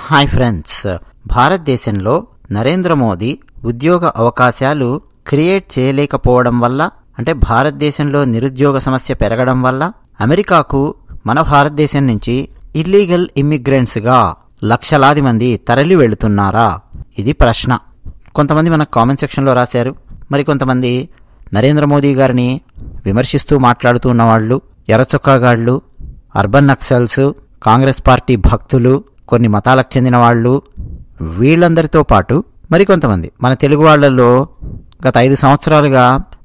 Hi friends, భారతదేశంలో నరేంద్ర మోదీ ఉద్యోగ అవకాశాలు క్రియేట్ చేయలేకపోవడం వల్ల, అంటే భారతదేశంలో నిరుద్యోగ సమస్య పెరగడం వల్ల అమెరికాకు మన భారతదేశం నుంచి ఇల్లీగల్ ఇమ్మిగ్రెంట్స్గా లక్షలాది మంది తరలి వెళుతున్నారా? ఇది ప్రశ్న. కొంతమంది మన కామెంట్ సెక్షన్లో రాశారు. మరికొంతమంది నరేంద్ర మోదీ గారిని విమర్శిస్తూ మాట్లాడుతూ ఉన్నవాళ్ళు, ఎర్రచొక్కాగాళ్ళు, అర్బన్ నక్సల్స్, కాంగ్రెస్ పార్టీ భక్తులు, కొన్ని మతాలకు చెందిన వాళ్ళు, వీళ్ళందరితో పాటు మరికొంతమంది మన తెలుగు వాళ్లలో గత 5 సంవత్సరాలుగా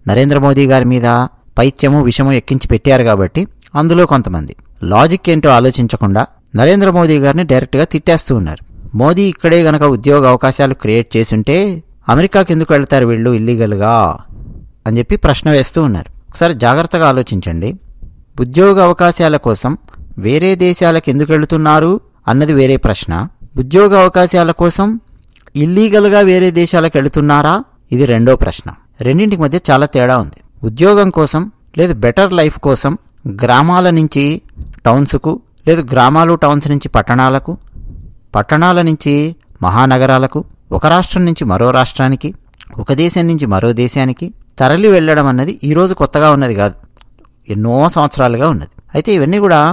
నరేంద్ర మోదీ గారి మీద పైత్యము విషము ఎక్కించి పెట్టారు. కాబట్టి అందులో కొంతమంది లాజిక్ ఏంటో ఆలోచించకుండా నరేంద్ర మోదీ గారిని డైరెక్ట్గా తిట్టేస్తూ ఉన్నారు. మోదీ ఇక్కడే గనక ఉద్యోగ అవకాశాలు క్రియేట్ చేసుంటే అమెరికాకి ఎందుకు వెళ్తారు వీళ్ళు ఇల్లీగల్గా అని చెప్పి ప్రశ్న వేస్తూ ఉన్నారు. ఒకసారి జాగ్రత్తగా ఆలోచించండి. ఉద్యోగ అవకాశాల కోసం వేరే దేశాలకు ఎందుకు వెళుతున్నారు అన్నది వేరే ప్రశ్న. ఉద్యోగ అవకాశాల కోసం ఇల్లీగల్గా వేరే దేశాలకు వెళుతున్నారా, ఇది రెండో ప్రశ్న. రెండింటికి మధ్య చాలా తేడా ఉంది. ఉద్యోగం కోసం లేదు బెటర్ లైఫ్ కోసం గ్రామాల నుంచి టౌన్స్కు, లేదు గ్రామాలు టౌన్స్ నుంచి పట్టణాలకు, పట్టణాల నుంచి మహానగరాలకు, ఒక రాష్ట్రం నుంచి మరో రాష్ట్రానికి, ఒక దేశం నుంచి మరో దేశానికి తరలి వెళ్ళడం అన్నది ఈరోజు కొత్తగా ఉన్నది కాదు, ఎన్నో సంవత్సరాలుగా ఉన్నది. అయితే ఇవన్నీ కూడా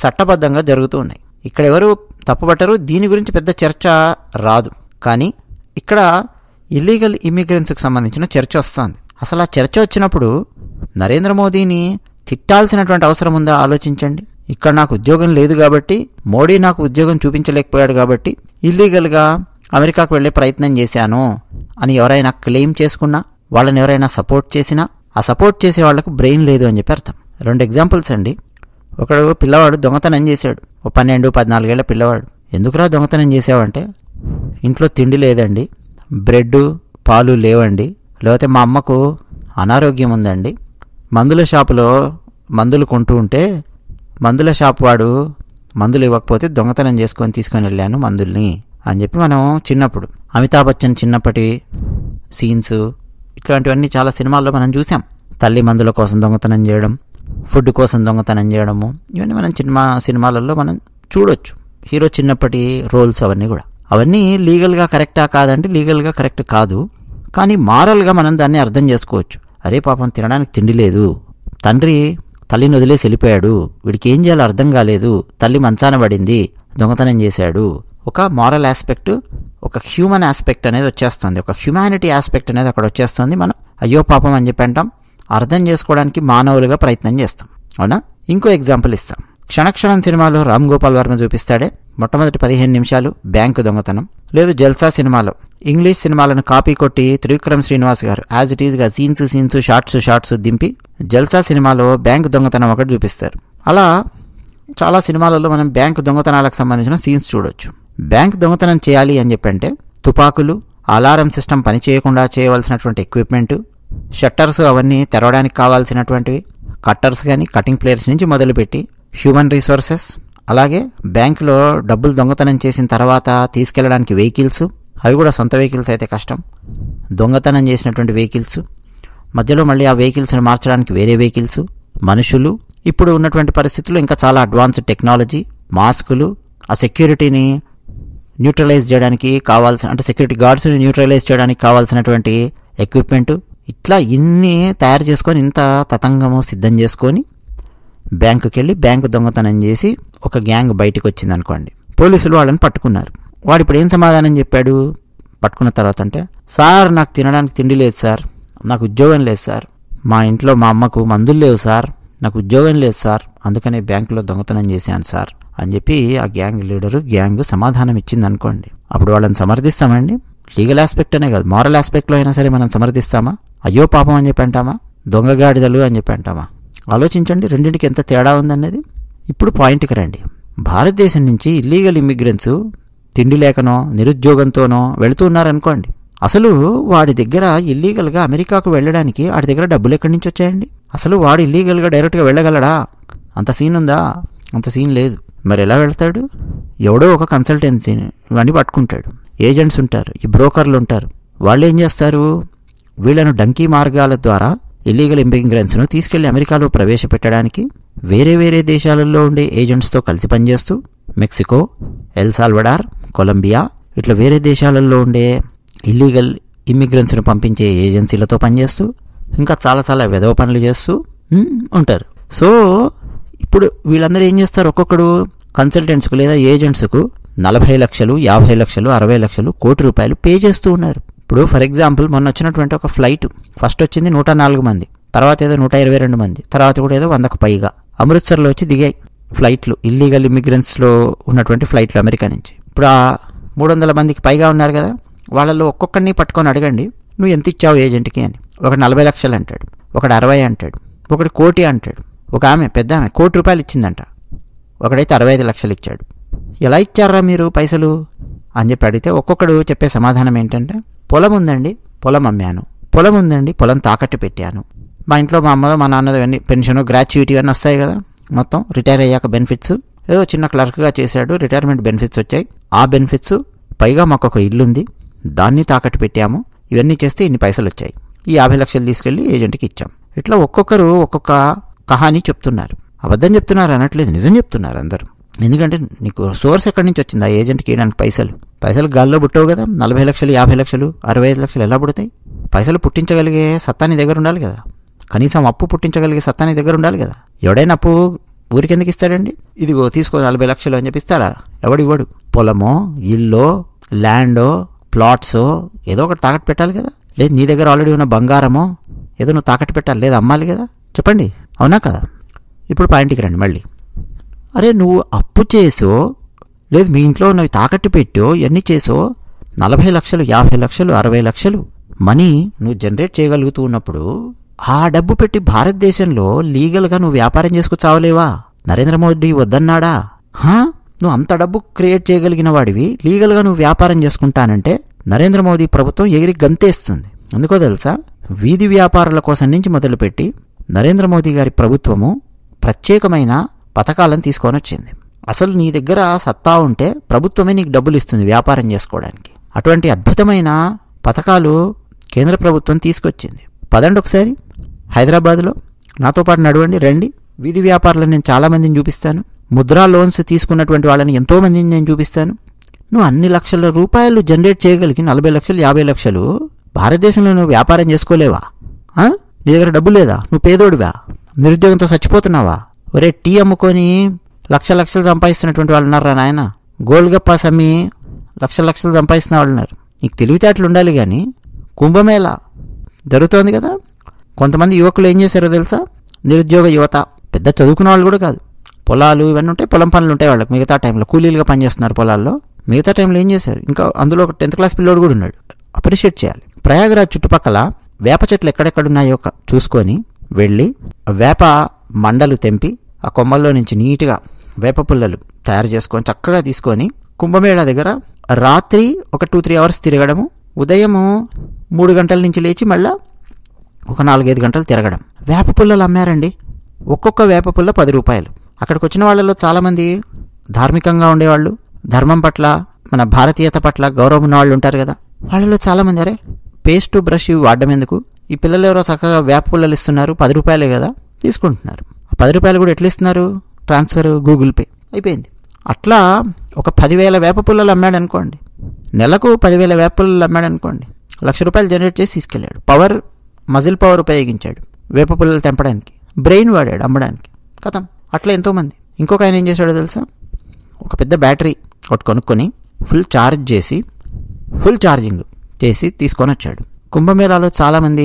చట్టబద్ధంగా జరుగుతూ ఉన్నాయి. ఇక్కడ ఎవరు తప్పుపట్టరు, దీని గురించి పెద్ద చర్చ రాదు. కానీ ఇక్కడ ఇల్లీగల్ ఇమిగ్రెంట్స్కి సంబంధించిన చర్చ వస్తుంది. అసలు ఆ చర్చ వచ్చినప్పుడు నరేంద్ర మోదీని తిట్టాల్సినటువంటి అవసరం ఉందా ఆలోచించండి. ఇక్కడ నాకు ఉద్యోగం లేదు కాబట్టి, మోడీ నాకు ఉద్యోగం చూపించలేకపోయాడు కాబట్టి ఇల్లీగల్గా అమెరికాకు వెళ్ళే ప్రయత్నం చేశాను అని ఎవరైనా క్లెయిమ్ చేసుకున్నా, వాళ్ళని ఎవరైనా సపోర్ట్ చేసినా, ఆ సపోర్ట్ చేసే వాళ్లకు బ్రెయిన్ లేదు అని చెప్పి అర్థం. 2 ఎగ్జాంపుల్స్ అండి. ఒకడు పిల్లవాడు దొంగతనం చేశాడు, 12-14 ఏళ్ల పిల్లవాడు. ఎందుకురా దొంగతనం చేసావంటే, ఇంట్లో తిండి లేదండి, బ్రెడ్ పాలు లేవండి, లేకపోతే మా అమ్మకు అనారోగ్యం ఉందండి, మందుల షాపులో మందులు కొంటూ ఉంటే మందుల షాప్ వాడు మందులు ఇవ్వకపోతే దొంగతనం చేసుకొని తీసుకొని వెళ్ళాను మందుల్ని అని చెప్పి మనం చిన్నప్పుడు అమితాబ్ బచ్చన్ చిన్నప్పటి సీన్స్ ఇట్లాంటివన్నీ చాలా సినిమాల్లో మనం చూసాం. తల్లి మందుల కోసం దొంగతనం చేయడం, ఫుడ్ కోసం దొంగతనం చేయడము, ఇవన్నీ మనం సినిమాలలో మనం చూడొచ్చు. హీరో చిన్నప్పటి రోల్స్ అవన్నీ లీగల్గా కరెక్టా కాదంటే లీగల్గా కరెక్ట్ కాదు. కానీ మారల్గా మనం దాన్ని అర్థం చేసుకోవచ్చు. అరే పాపం తినడానికి తిండి లేదు, తండ్రి తల్లిని వదిలేసి వెళ్ళిపోయాడు, వీడికి ఏం చేయాలో అర్థం కాలేదు, తల్లి మంచాన పడింది, దొంగతనం చేశాడు. ఒక మారల్ ఆస్పెక్ట్, ఒక హ్యూమన్ ఆస్పెక్ట్ అనేది వచ్చేస్తుంది, ఒక హ్యుమానిటీ ఆస్పెక్ట్ అనేది అక్కడ వచ్చేస్తుంది. మనం అయ్యో పాపం అని చెప్పి అంటాం, అర్థం చేసుకోవడానికి మానవులుగా ప్రయత్నం చేస్తాం. అవునా? ఇంకో ఎగ్జాంపుల్ ఇస్తాం. క్షణక్షణం సినిమాలో రామ్ గోపాల్ వర్మ చూపిస్తాడే, మొట్టమొదటి 15 నిమిషాలు బ్యాంకు దొంగతనం. లేదు జల్సా సినిమాలో ఇంగ్లీష్ సినిమాలను కాపీ కొట్టి త్రివిక్రమ్ శ్రీనివాస్ గారు యాజ్ ఇట్ ఈజ్గా సీన్స్ షార్ట్స్ దింపి జల్సా సినిమాలో బ్యాంకు దొంగతనం ఒకటి చూపిస్తారు. అలా చాలా సినిమాలలో మనం బ్యాంకు దొంగతనాలకు సంబంధించిన సీన్స్ చూడొచ్చు. బ్యాంకు దొంగతనం చేయాలి అని చెప్పంటే తుపాకులు, అలారం సిస్టమ్ పనిచేయకుండా చేయవలసినటువంటి ఎక్విప్మెంటు, షట్టర్స్ అవన్నీ తెరవడానికి కావాల్సినటువంటివి, కట్టర్స్ కానీ కటింగ్ ప్లేయర్స్ నుంచి మొదలుపెట్టి హ్యూమన్ రిసోర్సెస్, అలాగే బ్యాంకులో డబ్బులు దొంగతనం చేసిన తర్వాత తీసుకెళ్లడానికి వెహికల్స్, అవి కూడా సొంత వెహికల్స్ అయితే కష్టం, దొంగతనం చేసినటువంటి వెహికల్స్, మధ్యలో మళ్ళీ ఆ వెహికల్స్ని మార్చడానికి వేరే వెహికల్స్, మనుషులు, ఇప్పుడు ఉన్నటువంటి పరిస్థితుల్లో ఇంకా చాలా అడ్వాన్స్డ్ టెక్నాలజీ, మాస్కులు, ఆ సెక్యూరిటీని న్యూట్రలైజ్ చేయడానికి అంటే సెక్యూరిటీ గార్డ్స్ని న్యూట్రలైజ్ చేయడానికి కావాల్సినటువంటి ఎక్విప్మెంటు, ఇట్లా ఇన్ని తయారు చేసుకొని ఇంత తతంగము సిద్ధం చేసుకొని బ్యాంకుకి వెళ్ళి బ్యాంకు దొంగతనం చేసి ఒక గ్యాంగ్ బయటకు వచ్చింది అనుకోండి. పోలీసులు వాళ్ళని పట్టుకున్నారు. వాడు ఇప్పుడు ఏం సమాధానం చెప్పాడు పట్టుకున్న తర్వాత అంటే, సార్ నాకు తినడానికి తిండి లేదు సార్, నాకు ఉద్యోగం లేదు సార్, మా ఇంట్లో మా అమ్మకు మందులు లేవు సార్, నాకు ఉద్యోగం లేదు సార్, అందుకనే బ్యాంకులో దొంగతనం చేశాను సార్ అని చెప్పి ఆ గ్యాంగ్ సమాధానం ఇచ్చింది అనుకోండి. అప్పుడు వాళ్ళని సమర్థిస్తామండి? లీగల్ ఆస్పెక్ట్ అనే కాదు, మారల్ ఆస్పెక్ట్లో అయినా సరే మనం సమర్థిస్తామా? అయ్యో పాపం అని చెప్పి అంటామా? దొంగగాడిదలు అని చెప్పి అంటామా? ఆలోచించండి, రెండింటికి ఎంత తేడా ఉందన్నది. ఇప్పుడు పాయింట్కి రండి. భారతదేశం నుంచి ఇల్లీగల్ ఇమ్మిగ్రెంట్స్ తిండి లేకనో నిరుద్యోగంతోనో వెళుతూ ఉన్నారనుకోండి. అసలు వాడి దగ్గర ఇల్లీగల్గా అమెరికాకు వెళ్ళడానికి వాడి దగ్గర డబ్బులు ఎక్కడి నుంచి వచ్చాయండి? అసలు వాడు ఇల్లీగల్గా డైరెక్ట్గా వెళ్ళగలడా? అంత సీన్ ఉందా? అంత సీన్ లేదు. మరి ఎలా వెళ్తాడు? ఎవడో ఒక కన్సల్టెన్సీని ఇవన్నీ పట్టుకుంటాడు, ఏజెంట్స్ ఉంటారు, ఈ బ్రోకర్లు ఉంటారు. వాళ్ళు ఏం చేస్తారు? వీళ్ళను డంకీ మార్గాల ద్వారా ఇల్లీగల్ ఇమిగ్రెంట్స్ను తీసుకెళ్లి అమెరికాలో ప్రవేశపెట్టడానికి వేరే దేశాలలో ఉండే ఏజెంట్స్తో కలిసి పనిచేస్తూ మెక్సికో, ఎల్ సాల్వడార్, కొలంబియా ఇట్లా వేరే దేశాలలో ఉండే ఇల్లీగల్ ఇమ్మిగ్రెంట్స్ను పంపించే ఏజెన్సీలతో పనిచేస్తూ ఇంకా చాలా చాలా వెధవ పనులు చేస్తూ ఉంటారు. సో ఇప్పుడు వీళ్ళందరూ ఏం చేస్తారు, ఒక్కొక్కడు కన్సల్టెంట్స్కు లేదా ఏజెంట్స్కు 40 లక్షలు, 50 లక్షలు, 60 లక్షలు, కోటి రూపాయలు పే చేస్తూ ఉన్నారు. ఇప్పుడు ఫర్ ఎగ్జాంపుల్ మొన్న వచ్చినటువంటి ఒక ఫ్లైట్ ఫస్ట్ వచ్చింది 104 మంది, తర్వాత ఏదో 122 మంది, తర్వాత కూడా ఏదో 100కు పైగా అమృత్సర్లో వచ్చి దిగాయి ఫ్లైట్లు, ఇల్లీగల్ ఇమిగ్రెంట్స్లో ఉన్నటువంటి ఫ్లైట్లు అమెరికా నుంచి. ఇప్పుడు ఆ 300 మందికి పైగా ఉన్నారు కదా, వాళ్ళలో ఒక్కొక్కడిని పట్టుకొని అడగండి నువ్వు ఎంత ఇచ్చావు ఏజెంట్కి అని. ఒకటి 40 లక్షలు అంటాడు, ఒకటి 60 అంటాడు, ఒకటి కోటి అంటాడు. ఒక ఆమె పెద్ద ఆమె ₹1 కోటి ఇచ్చిందంట, ఒకడైతే 65 లక్షలు ఇచ్చాడు. ఎలా ఇచ్చారా మీరు పైసలు అని చెప్పి అడిగితే ఒక్కొక్కడు చెప్పే సమాధానం ఏంటంటే, పొలం ఉందండి, పొలం అమ్మాను, పొలం ఉందండి, పొలం తాకట్టు పెట్టాను, మా ఇంట్లో మా అమ్మదో మా నాన్నదో అన్ని పెన్షన్ గ్రాట్యుయిటీ అన్నీ వస్తాయి కదా, మొత్తం రిటైర్ అయ్యాక బెనిఫిట్స్, ఏదో చిన్న క్లర్క్గా చేశాడు, రిటైర్మెంట్ బెనిఫిట్స్ వచ్చాయి, ఆ బెనిఫిట్స్ పైగా మాకు ఒక ఇల్లు ఉంది దాన్ని తాకట్టు పెట్టాము, ఇవన్నీ చేస్తే ఇన్ని పైసలు వచ్చాయి, ఈ 50 లక్షలు తీసుకెళ్ళి ఏజెంట్కి ఇచ్చాం. ఇట్లా ఒక్కొక్కరు ఒక్కొక్క కహానీ చెప్తున్నారు. అబద్ధం చెప్తున్నారు అనట్లేదు, నిజం చెప్తున్నారు అందరూ. ఎందుకంటే నీకు సోర్స్ ఎక్కడి నుంచి వచ్చింది ఆ ఏజెంట్కి ఇవ్వడానికి పైసలు గాల్లో పుట్టవు కదా. 40 లక్షలు, 50 లక్షలు, 65 లక్షలు ఎలా పుడతాయి? పైసలు పుట్టించగలిగే సత్తా నీ దగ్గర ఉండాలి కదా, కనీసం అప్పు పుట్టించగలిగే సత్తా నీ దగ్గర ఉండాలి కదా. ఎవడైనా అప్పు ఊరికి ఎందుకు ఇస్తాడండి? ఇదిగో తీసుకో 40 లక్షలు అని చెప్పి ఇస్తారా? ఎవడు ఇవ్వడు. పొలమో, ఇల్లో, ల్యాండో, ప్లాట్సో ఏదో ఒకటి తాకట్టు పెట్టాలి కదా. లేదు నీ దగ్గర ఆల్రెడీ ఉన్న బంగారమో ఏదో నువ్వు తాకట్టు పెట్టాలి, లేదా అమ్మాలి కదా. చెప్పండి, అవునా కదా? ఇప్పుడు పాయింట్కి రండి మళ్ళీ. అరే నువ్వు అప్పు చేసో లేదు మీ ఇంట్లో నువ్వు తాకట్టు పెట్టో ఎన్ని చేసో 40 లక్షలు, 50 లక్షలు, 60 లక్షలు మనీ నువ్వు జనరేట్ చేయగలుగుతూ ఉన్నప్పుడు ఆ డబ్బు పెట్టి భారతదేశంలో లీగల్గా నువ్వు వ్యాపారం చేసుకు చావలేవా? నరేంద్ర మోడీ వద్దన్నాడా? నువ్వు అంత డబ్బు క్రియేట్ చేయగలిగిన వాడివి లీగల్గా నువ్వు వ్యాపారం చేసుకుంటానంటే నరేంద్ర మోదీ ప్రభుత్వం ఎగిరి గంతేస్తుంది. ఎందుకో తెలుసా? వీధి వ్యాపారుల కోసం నుంచి మొదలుపెట్టి నరేంద్ర మోదీ గారి ప్రభుత్వము ప్రత్యేకమైన పథకాలను తీసుకొని వచ్చింది. అసలు నీ దగ్గర సత్తా ఉంటే ప్రభుత్వమే నీకు డబ్బులు ఇస్తుంది వ్యాపారం చేసుకోవడానికి. అటువంటి అద్భుతమైన పథకాలు కేంద్ర ప్రభుత్వం తీసుకొచ్చింది. పదండి ఒకసారి హైదరాబాద్లో నాతో పాటు నడవండి, రండి. వీధి వ్యాపారులను నేను చాలామందిని చూపిస్తాను, ముద్రా లోన్స్ తీసుకున్నటువంటి వాళ్ళని ఎంతోమందిని నేను చూపిస్తాను. నువ్వు అన్ని లక్షల రూపాయలు జనరేట్ చేయగలిగి 40 లక్షలు, 50 లక్షలు భారతదేశంలో నువ్వు వ్యాపారం చేసుకోలేవా? నీ దగ్గర డబ్బు లేదా? నువ్వు పేదోడివా? నిరుద్యోగంతో చచ్చిపోతున్నావా? ఒరే టీ అమ్ముకొని లక్షలు సంపాదిస్తున్నటువంటి వాళ్ళు ఉన్నారా నాయన? గోల్డ్ గప్పాస్ అమ్మి లక్షలు సంపాదిస్తున్న వాళ్ళు ఉన్నారు. నీకు తెలివితేటలు ఉండాలి. కానీ కుంభమేళా జరుగుతోంది కదా, కొంతమంది యువకులు ఏం చేశారో తెలుసా? నిరుద్యోగ యువత, పెద్ద చదువుకున్న వాళ్ళు కూడా కాదు, పొలాలు ఇవన్నీ ఉంటాయి, పొలం పనులు ఉంటాయి వాళ్ళకి, మిగతా టైంలో కూలీలుగా పనిచేస్తున్నారు పొలాల్లో. మిగతా టైంలో ఏం చేశారు? ఇంకా అందులో ఒక 10th క్లాస్ పిల్లోడు కూడా ఉన్నాడు. అప్రిషియేట్ చేయాలి. ప్రయాగరాజ్ చుట్టుపక్కల వేప చెట్లు ఎక్కడెక్కడున్నాయో చూసుకొని వెళ్ళి వేప మండలు తెంపి ఆ కొమ్మల్లో నుంచి నీట్గా వేప పుల్లలు తయారు చేసుకొని చక్కగా తీసుకొని కుంభమేళా దగ్గర రాత్రి ఒక 2-3 అవర్స్ తిరగడము, ఉదయము 3 గంటల నుంచి లేచి మళ్ళీ ఒక 4-5 గంటలు తిరగడం. వేప పుల్లలు అమ్మారండి. ఒక్కొక్క వేప పుల్ల 10 రూపాయలు. అక్కడికి వచ్చిన వాళ్ళలో చాలామంది ధార్మికంగా ఉండేవాళ్ళు, ధర్మం పట్ల మన భారతీయత పట్ల గౌరవం ఉన్న వాళ్ళు ఉంటారు కదా. వాళ్ళలో చాలామంది అరే పేస్ట్ బ్రష్ ఇవి వాడడం ఎందుకు, ఈ పిల్లలు ఎవరో చక్కగా వేప పుల్లలు ఇస్తున్నారు, 10 రూపాయలే కదా తీసుకుంటున్నారు. ఆ 10 రూపాయలు కూడా ఎట్లా ఇస్తున్నారు? ట్రాన్స్ఫర్, గూగుల్ పే అయిపోయింది. అట్లా ఒక 10,000 వేప పుల్లలు అమ్మాడు అనుకోండి, నెలకు 10,000 వేప పుల్లలు అమ్మాడు అనుకోండి, ₹1,00,000 జనరేట్ చేసి తీసుకెళ్ళాడు. మజిల్ పవర్ ఉపయోగించాడు వేప పుల్లలు తెంపడానికి, బ్రెయిన్ వాడాడు అమ్మడానికి, కథం. అట్లా ఎంతోమంది. ఇంకొక ఆయన ఏం చేశాడో తెలుసా? ఒక పెద్ద బ్యాటరీ ఒకటి కొనుక్కొని ఫుల్ ఛార్జింగ్ చేసి తీసుకొని వచ్చాడు. కుంభమేళాలో చాలామంది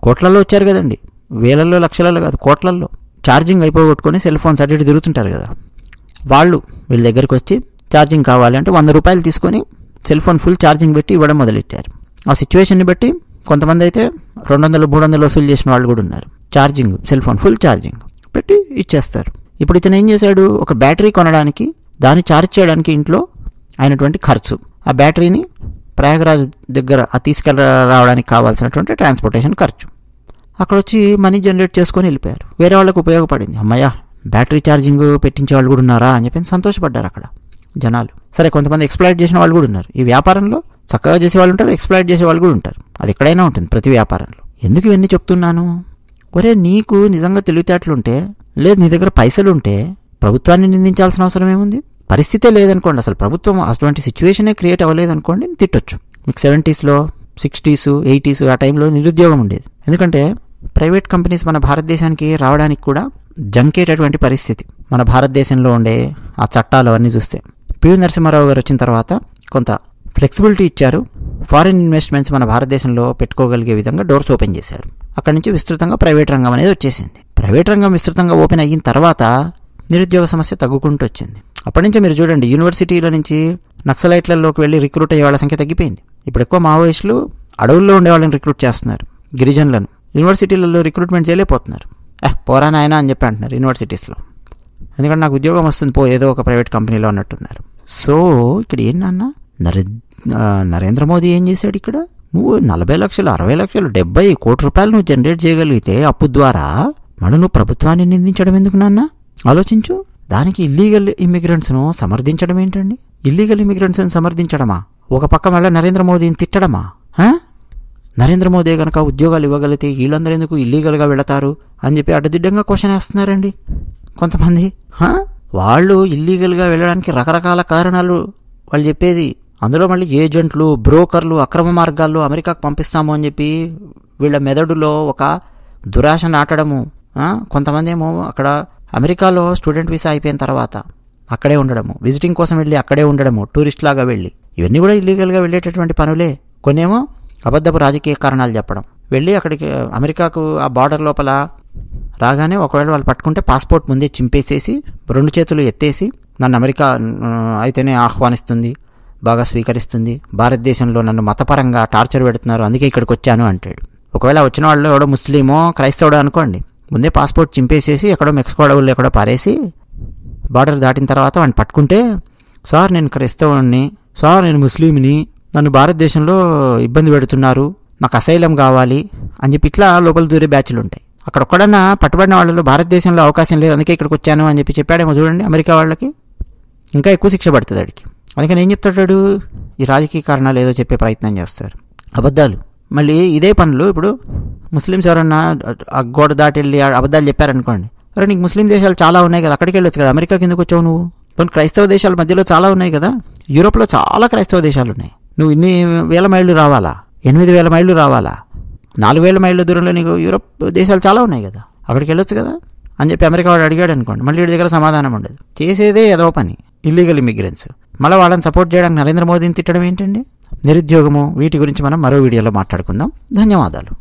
కోట్లల్లో వచ్చారు కదండి, వేలల్లో లక్షలలో కాదు కోట్లల్లో ఛార్జింగ్ అయిపోగొట్టుకొని సెల్ ఫోన్స్ అటు ఇటు తిరుగుతుంటారు కదా. వీళ్ళ దగ్గరికి వచ్చి ఛార్జింగ్ కావాలి అంటే 100 రూపాయలు తీసుకొని సెల్ ఫోన్ ఫుల్ ఛార్జింగ్ పెట్టి ఇవ్వడం మొదలెట్టారు. ఆ సిచ్యువేషన్ని బట్టి కొంతమంది అయితే 200-300 వసూలు చేసిన వాళ్ళు కూడా ఉన్నారు. Charging, cell phone full charging పెట్టి ఇచ్చేస్తారు. ఇప్పుడు ఇతను ఏం చేశాడు? ఒక బ్యాటరీ కొనడానికి, దాన్ని ఛార్జ్ చేయడానికి ఇంట్లో అయినటువంటి ఖర్చు, ఆ బ్యాటరీని ప్రయాగరాజ్ దగ్గర తీసుకెళ్ళరావడానికి కావాల్సినటువంటి ట్రాన్స్పోర్టేషన్ ఖర్చు, అక్కడ వచ్చి మనీ జనరేట్ చేసుకొని వెళ్ళిపోయారు. వేరే వాళ్ళకు ఉపయోగపడింది. అమ్మయ్య బ్యాటరీ ఛార్జింగ్ పెట్టించే వాళ్ళు కూడా ఉన్నారా అని చెప్పి సంతోషపడ్డారు అక్కడ జనాలు. సరే, కొంతమంది ఎక్స్ప్లాయిట్ చేసిన వాళ్ళు కూడా ఉన్నారు. ఈ వ్యాపారంలో చక్కగా చేసే వాళ్ళు ఉంటారు, ఎక్స్ప్లాయిట్ చేసే వాళ్ళు కూడా ఉంటారు. అది ఎక్కడైనా ఉంటుంది, ప్రతి వ్యాపారంలో. ఎందుకు ఇవన్నీ చెప్తున్నాను? ఒరే నీకు నిజంగా తెలివితేటలుంటే, లేదు నీ దగ్గర పైసలు ఉంటే ప్రభుత్వాన్ని నిందించాల్సిన అవసరం ఏముంది? పరిస్థితే లేదనుకోండి, అసలు ప్రభుత్వం అటువంటి సిచ్యువేషనే క్రియేట్ అవ్వలేదనుకోండి, తిట్టొచ్చు. మీకు 70s, 60s, 80s ఆ టైంలో నిరుద్యోగం ఉండేది. ఎందుకంటే ప్రైవేట్ కంపెనీస్ మన భారతదేశానికి రావడానికి కూడా జంకేటటువంటి పరిస్థితి. మన భారతదేశంలో ఉండే ఆ చట్టాలు అవన్నీ చూస్తే పివి నరసింహారావు గారు వచ్చిన తర్వాత కొంత ఫ్లెక్సిబిలిటీ ఇచ్చారు. ఫారిన్ ఇన్వెస్ట్మెంట్స్ మన భారతదేశంలో పెట్టుకోగలిగే విధంగా డోర్స్ ఓపెన్ చేశారు. అక్కడి నుంచి విస్తృతంగా ప్రైవేట్ రంగం అనేది వచ్చేసింది. ప్రైవేట్ రంగం విస్తృతంగా ఓపెన్ అయిన తర్వాత నిరుద్యోగ సమస్య తగ్గుకుంటూ వచ్చింది. అప్పటి నుంచి మీరు చూడండి, యూనివర్సిటీల నుంచి నక్సలైట్లలోకి వెళ్ళి రిక్రూట్ అయ్యే వాళ్ళ సంఖ్య తగ్గిపోయింది. ఇప్పుడు ఎక్కువ మావోయిస్టులు అడవుల్లో ఉండే వాళ్ళని రిక్రూట్ చేస్తున్నారు, గిరిజనులను. యూనివర్సిటీలలో రిక్రూట్మెంట్ చేయలేకపోతున్నారు. పోరా నాయనా అని చెప్పి అంటున్నారు యూనివర్సిటీస్లో. ఎందుకంటే నాకు ఉద్యోగం వస్తుంది పో ఏదో ఒక ప్రైవేట్ కంపెనీలో అన్నట్టున్నారు. సో ఇక్కడ ఏంటన్నా నరేంద్ర మోదీ ఏం చేశాడు ఇక్కడ? నువ్వు 40 లక్షలు, 60 లక్షలు, 70 కోట్ల రూపాయలు నువ్వు జనరేట్ చేయగలిగితే అప్పు ద్వారా నువ్వు ప్రభుత్వాన్ని నిందించడం ఎందుకు నాన్న? ఆలోచించు. దానికి ఇల్లీగల్ ఇమిగ్రెంట్స్ను సమర్థించడం ఏంటండి? ఇల్లీగల్ ఇమిగ్రెంట్స్ని సమర్థించడమా? ఒక పక్క మళ్ళీ నరేంద్ర మోదీని తిట్టడమా? నరేంద్ర మోదీ కనుక ఉద్యోగాలు ఇవ్వగలిగితే వీళ్ళందరూ ఎందుకు ఇల్లీగల్గా వెళతారు అని చెప్పి అడ్డదిడ్డంగా క్వశ్చన్ వేస్తున్నారండి కొంతమంది. వాళ్ళు ఇల్లీగల్గా వెళ్ళడానికి రకరకాల కారణాలు వాళ్ళు చెప్పేది. అందులో మళ్ళీ ఏజెంట్లు, బ్రోకర్లు, అక్రమ మార్గాల్లో అమెరికాకు పంపిస్తాము అని చెప్పి వీళ్ళ మెదడులో ఒక దురాశ నాటడము. కొంతమంది ఏమో అక్కడ అమెరికాలో స్టూడెంట్ వీసా అయిపోయిన తర్వాత అక్కడే ఉండడము, విజిటింగ్ కోసం వెళ్ళి అక్కడే ఉండడము, టూరిస్ట్ లాగా వెళ్ళి, ఇవన్నీ కూడా ఇల్లీగల్గా వెళ్ళేటటువంటి పనులే. కొన్నేమో అబద్ధపు రాజకీయ కారణాలు చెప్పడం, వెళ్ళి అక్కడికి అమెరికాకు ఆ బార్డర్ లోపల రాగానే ఒకవేళ వాళ్ళు పట్టుకుంటే పాస్పోర్ట్ ముందే చింపేసేసి 2 చేతులు ఎత్తేసి నన్ను అమెరికా అయితేనే ఆహ్వానిస్తుంది, బాగా స్వీకరిస్తుంది, భారతదేశంలో నన్ను మతపరంగా టార్చర్ పెడుతున్నారు అందుకే ఇక్కడికి వచ్చాను అంటాడు. ఒకవేళ వచ్చిన వాళ్ళు ఎవడో ముస్లిమో క్రైస్తవుడో అనుకోండి, ముందే పాస్పోర్ట్ చింపేసేసి ఎక్కడో మెక్సికో అడవుల్లో ఎక్కడో పారేసి బార్డర్ దాటిన తర్వాత వాడిని పట్టుకుంటే, సార్ నేను క్రైస్తవుని, సార్ నేను ముస్లింని, నన్ను భారతదేశంలో ఇబ్బంది పెడుతున్నారు, నాకు అసైలం కావాలి అని చెప్పి ఇట్లా లోపల దూరే బ్యాచ్లు ఉంటాయి. అక్కడ ఒక్కడన్నా పట్టుబడిన వాళ్ళలో భారతదేశంలో అవకాశం లేదు అందుకే ఇక్కడికి వచ్చాను అని చెప్పి చెప్పాడేమో చూడండి, అమెరికా వాళ్ళకి ఇంకా ఎక్కువ శిక్ష పడుతుంది వాడికి. అందుకని ఏం చెప్తాడు, ఈ రాజకీయ కారణాలు ఏదో చెప్పే ప్రయత్నం చేస్తారు, అబద్ధాలు. మళ్ళీ ఇదే పనులు ఇప్పుడు ముస్లిమ్స్ ఎవరన్నా ఆ గోడ దాటి వెళ్ళి అబద్ధాలు చెప్పారనుకోండి, అరే నీకు ముస్లిం దేశాలు చాలా ఉన్నాయి కదా, అక్కడికి వెళ్ళొచ్చు కదా, అమెరికాకి ఎందుకు వచ్చావు నువ్వు? కొన్ని క్రైస్తవ దేశాల మధ్యలో చాలా ఉన్నాయి కదా, యూరోప్లో చాలా క్రైస్తవ దేశాలు ఉన్నాయి, నువ్వు ఇన్ని వేల మైళ్ళు రావాలా, 8,000 మైళ్ళు రావాలా, 4,000 మైళ్ళ దూరంలో నీకు యూరోప్ దేశాలు చాలా ఉన్నాయి కదా, అక్కడికి వెళ్ళొచ్చు కదా అని చెప్పి అమెరికా వాడు అడిగాడు అనుకోండి, మళ్ళీ వీడి దగ్గర సమాధానం ఉండదు. చేసేదే ఏదో పని, ఇల్లీగల్ ఇమిగ్రెంట్స్. మళ్ళీ వాళ్ళని సపోర్ట్ చేయడానికి నరేంద్ర మోదీని తిట్టడం ఏంటండి? నిరుద్యోగము, వీటి గురించి మనం మరో వీడియోలో మాట్లాడుకుందాం. ధన్యవాదాలు.